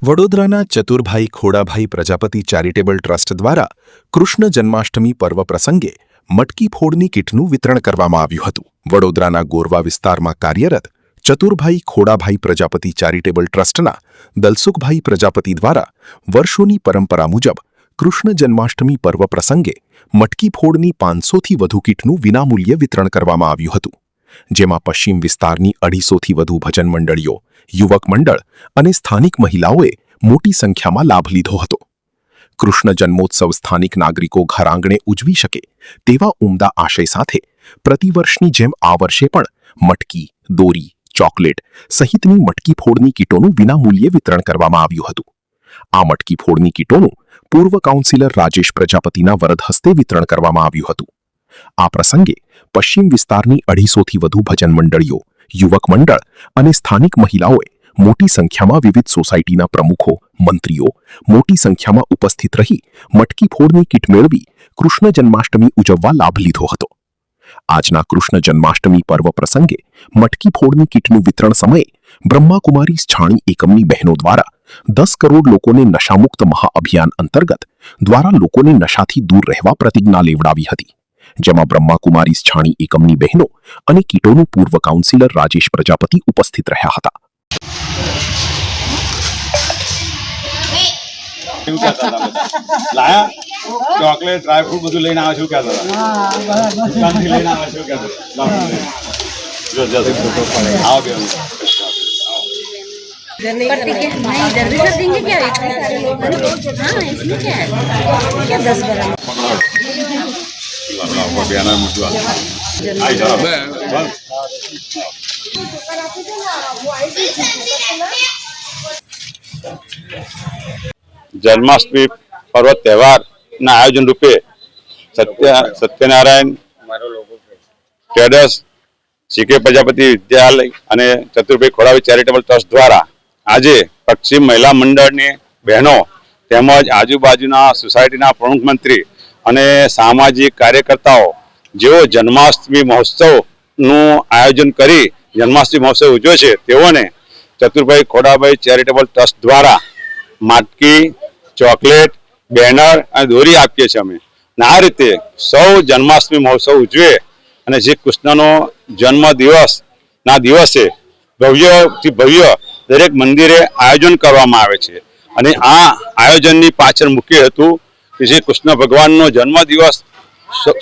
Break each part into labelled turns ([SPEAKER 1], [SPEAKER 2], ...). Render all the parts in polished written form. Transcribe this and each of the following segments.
[SPEAKER 1] વડોદરાના Chaturbhai Khodabhai Prajapati charitable trust દ્વારા કૃષ્ણ જન્માષ્ટમી પર્વ પ્રસંગે મટકી ફોડની કીટનું વિતરણ કરવામાં આવ્યું હતું. વડોદરાના ગોરવા વિસ્તારમાં કાર્યરત ચતુરભાઈ ખોડાભાઈ પ્રજાપતિ ચેરિટેબલ ટ્રસ્ટના દલસુખભાઈ પ્રજાપતિ દ્વારા વર્ષોની પરંપરા મુજબ કૃષ્ણ જન્માષ્ટમી પર્વ પ્રસંગે મટકી ફોડની 500થી વધુ કીટનું વિનામૂલ્યે વિતરણ કરવામાં આવ્યું હતું, જેમાં પશ્ચિમ વિસ્તારની 250થી વધુ ભજન મંડળીઓ, યુવક મંડળ અને સ્થાનિક મહિલાઓએ મોટી સંખ્યામાં લાભ લીધો હતો. કૃષ્ણ જન્મોત્સવ સ્થાનિક નાગરિકો ઘર આંગણે ઉજવી શકે તેવા ઉમદા આશય સાથે પ્રતિવર્ષની જેમ આ વર્ષે પણ મટકી, દોરી, ચોકલેટ સહિતની મટકી ફોડની કીટોનું વિનામૂલ્યે વિતરણ કરવામાં આવ્યું હતું. આ મટકી ફોડની કીટોનું પૂર્વ કાઉન્સિલર રાજેશ પ્રજાપતિના વરદ હસ્તે વિતરણ કરવામાં આવ્યું હતું. આ પ્રસંગે પશ્ચિમ વિસ્તારની 250થી વધુ ભજન મંડળીઓ, યુવક મંડળ અને સ્થાનિક મહિલાઓએ મોટી સંખ્યામાં વિવિધ સોસાયટીના પ્રમુખો, મંત્રીઓ મોટી સંખ્યામાં ઉપસ્થિત રહી મટકી ફોડની કીટ મેળવી કૃષ્ણ જન્માષ્ટમી ઉજવવા લાભ લીધો હતો. આજના કૃષ્ણ જન્માષ્ટમી પર્વ પ્રસંગે મટકી ફોડની કીટનું વિતરણ સમયે બ્રહ્માકુમારી છાણી એકમની બહેનો દ્વારા 10 કરોડ લોકોને નશામુક્ત મહાઅભિયાન અંતર્ગત દ્વારા લોકોને નશાથી દૂર રહેવા પ્રતિજ્ઞા લેવડાવી હતી, જેમાં બ્રહ્માકુમારી છાણી એકમની બહેનો અને કીટોનું પૂર્વ કાઉન્સિલર રાજેશ પ્રજાપતિ ઉપસ્થિત રહ્યા હતા.
[SPEAKER 2] લાયા ચોકલેટ ડ્રાય ફ્રૂટ બધું લઈને આવે છે શું કહેતા હતા? દુકાનથી લઈને આવે છે શું કહેતા હતા? આવો બેન
[SPEAKER 3] जल्दी कर देंगे क्या? इतने सारे लोग हैं। हाँ, इसमें क्या है? क्या 10 ग्राम?
[SPEAKER 2] जन्माष्टमी पर्व तहेवार ना आयोजन रूपे सत्यनारायण ट्रेडर्स, सीके प्रजापति विद्यालय અને ચતુરભાઈ ખોડાભાઈ ચેરિટેબલ ટ્રસ્ટ દ્વારા આજે પશ્ચિમ મહિલા મંડળની બહેનો તેમજ આજુબાજુના સોસાયટીના પ્રમુખ મંત્રી અને સામાજિક કાર્યકર્તાઓ જેઓ જન્માષ્ટમી મહોત્સવનું આયોજન કરી જન્માષ્ટમી મહોત્સવ ઉજવે છે તેઓને ચતુરભાઈ ખોડાભાઈ ચેરિટેબલ ટ્રસ્ટ દ્વારા માટકી, ચોકલેટ, બેનર અને દોરી આપીએ છીએ અમે. અને આ રીતે સૌ જન્માષ્ટમી મહોત્સવ ઉજવે અને જે કૃષ્ણનો જન્મ દિવસના દિવસે ભવ્યથી ભવ્ય દરેક મંદિરે આયોજન કરવામાં આવે છે. અને આ આયોજનની પાછળ મુખ્ય હેતુ કે જે કૃષ્ણ ભગવાનનો જન્મદિવસ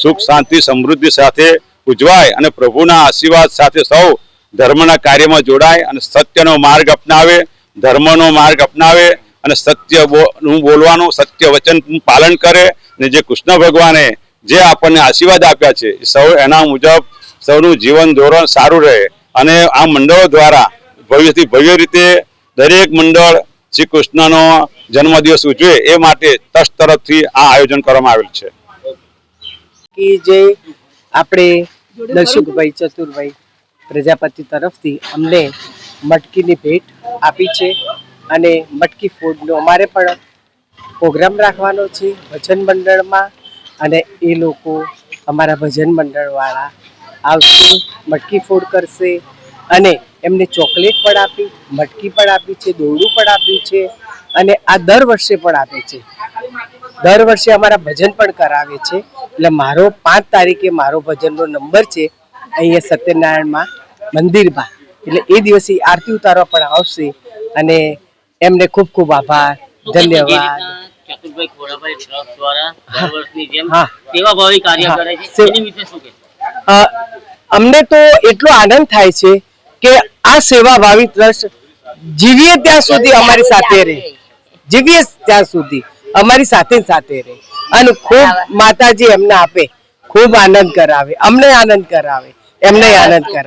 [SPEAKER 2] સુખ, શાંતિ, સમૃદ્ધિ સાથે ઉજવાય અને પ્રભુના આશીર્વાદ સાથે સૌ ધર્મના કાર્યમાં જોડાય અને સત્યનો માર્ગ અપનાવે, ધર્મનો માર્ગ અપનાવે અને સત્યનું બોલવાનું, સત્ય વચનનું પાલન કરે. અને જે કૃષ્ણ ભગવાને જે આપણને આશીર્વાદ આપ્યા છે સૌ એના મુજબ સૌનું જીવન ધોરણ સારું રહે. અને આ મંડળો દ્વારા ભવ્યથી ભવ્ય રીતે દરેક મંડળ શ્રી કૃષ્ણનો જન્મદિવસ ઉજવે એ માટે ટ્રસ્ટ તરફથી આ આયોજન કરવામાં આવેલ છે.
[SPEAKER 4] કે જે આપણે દલસુખભાઈ ચતુરભાઈ પ્રજાપતિ તરફથી અમને મટકીની ભેટ આપી છે અને મટકી ફોડનો અમારે પણ પ્રોગ્રામ રાખવાનો છે ભજન મંડળમાં. અને એ લોકો અમારા ભજન મંડળવાળા આવશે, મટકી ફોડ કરશે અને એમને ચોકલેટ પણ આપી, મટકી પણ આપી છે, દોરડું પણ આપ્યું છે અને આ દર વર્ષે પણ આપે છે. દર વર્ષે અમારા ભજન પણ કરાવે છે. એટલે મારો 5 તારીખે મારો ભજનનો નંબર છે અહીંયા સત્યનારાયણમાં મંદિરમાં. એટલે એ દિવસે આરતી ઉતારવા પણ આવશે અને એમને ખૂબ ખૂબ આભાર, ધન્યવાદ.
[SPEAKER 5] ચતુરભાઈ ખોડાભાઈ ટ્રસ્ટ દ્વારા દર વર્ષની જેમ સેવાભાવી કાર્ય કરે છે, એની વિશે શું કહેશો?
[SPEAKER 4] અમને તો એટલો આનંદ થાય છે કે આ સેવાભાવી ટ્રસ્ટ જીવીએ ત્યાં સુધી અમારી સાથે રહે, જીવીએ ત્યાં સુધી અમારી સાથે સાથે રહે અને ખૂબ માતાજી એમને આપે, ખૂબ આનંદ કરાવે, અમને આનંદ કરાવે, એમને આનંદ કરાવે.